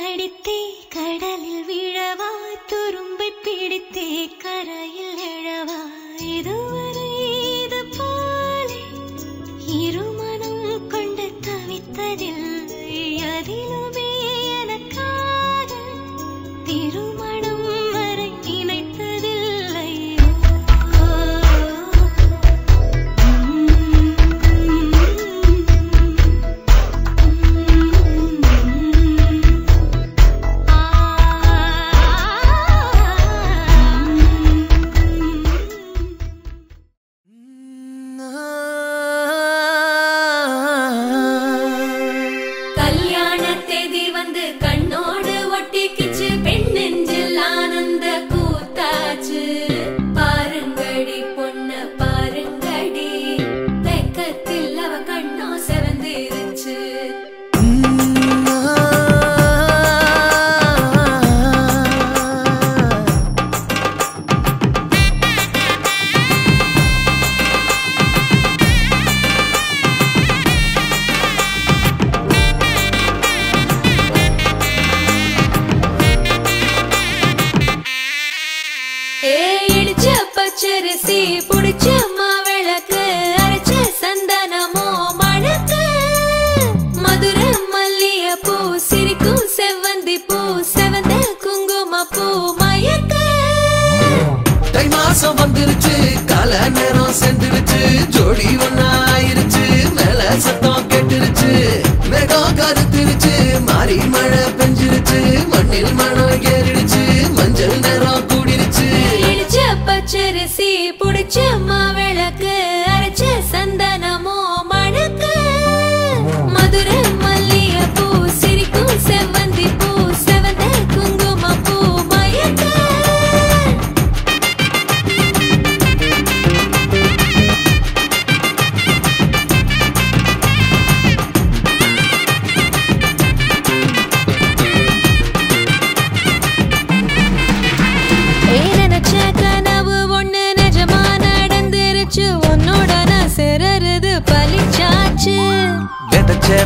கடித்தே கடலில் விழவா துரும்பை பிடித்தே கரையில் எழவா இதுவரை இது போலே இருமனம் கொண்டு தவித்ததில்லை அதிலுமே எனக்காக திருமணம் வரை நினைத்ததில்லை பச்சரிசி புடிச்ச மாவிளக்கு அரைச்ச சந்தனமோ மணக்கு மதுர மல்லிய பூ சிரிக்கும் செவ்வந்தி பூ செவந்த குங்கும பூ மயக்க தை மாசம் வந்துருச்சு கால நேரம் சென்றுருச்சு ஜோடி ஒன்னாயிருச்சு மேல சத்தம் கேட்டுருச்சு மேகம் கருத்துருச்சு மாறி மழை பெஞ்சிருச்சு மண்ணில் மணம் ஏறிடுச்சு மஞ்சள் நேரம் கூடிருச்சு பச்சரிசி புடிச்ச மாவிளக்கு அரைச்ச சந்தனமோ மணக்கு மதுர மல்லிய பூ சிரிக்கும் செவ்வந்தி பூ செவந்த குங்கும பூ மயக்க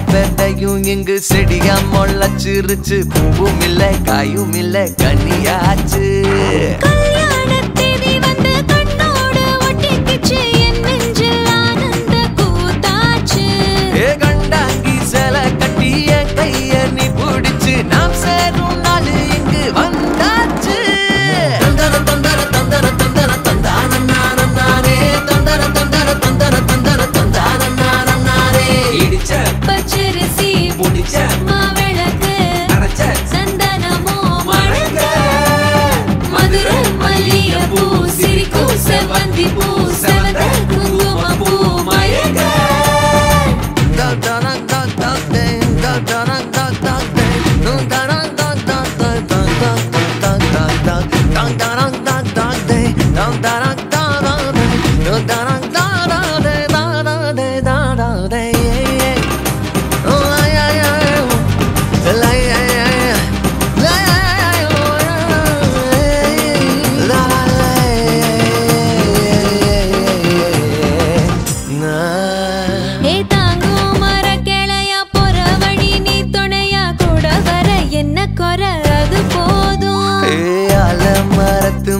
விதையும் இங்கு செடியா முளைச்சிருச்சு பூவும் இல்ல காயும் இல்ல கனியாச்சு கண்டாங்கி சில கட்டிய கைய நீ பிடிச்சு நாம் சேரும் நாள் இங்கு வந்தாச்சு தந்தர தந்தர தந்தர தந்தர தந்தான நானே தந்தர தந்தர தந்தர தந்தர தந்தான நானே இடிச்ச பச்சரிசி புடிச்ச மாவிளக்கு அரைச்ச சந்தனமோ மணக்க மதுர மல்லிய பூ சிரிக்கும் செவ்வந்தி பூ செவந்த குங்கும பூ மயக்க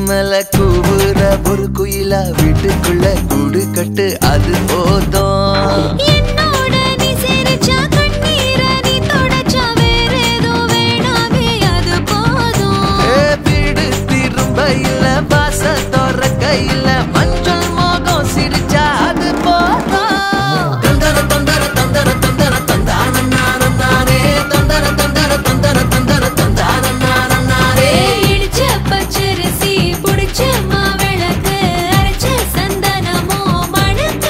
மேல கூவுற ஒரு குயிலா வீட்டுக்குள்ள கூடு கட்டு அது போதும் என்னோட நீ சிரிச்சா கண்ணீர நீ தொடச்சா வேற ஏதோ வேணாமே அது போதும் வீடு திரும்ப இல்ல பாச தோற கையில மஞ்சள் மோகம் சிரிச்சா அது போதும் தந்தர தந்தர தந்தர தந்தர தந்தான நானே தந்தர தந்தர தந்தர தந்தர தந்தான நானே இடிச்ச பச்சரிசி புடிச்ச மாவிளக்கு அரைச்ச சந்தனமோ மணக்க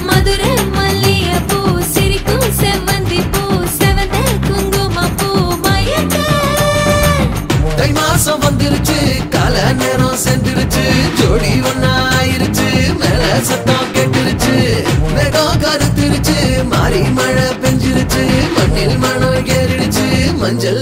மதுர மல்லிய பூ சிரிக்கும் செவ்வந்தி பூ செவந்த குங்கும பூ மயக்க தை மாசம் வந்துருச்சு கால நேரம் சென்றுருச்சு ஜோடி ஒன்னாயிருச்சு மேல சத்தம் கேட்டுருச்சு மேகம் கருத்துருச்சு மாறி மழை பெஞ்சிருச்சு மண்ணில் மணம் ஏறிடுச்சு மஞ்சள்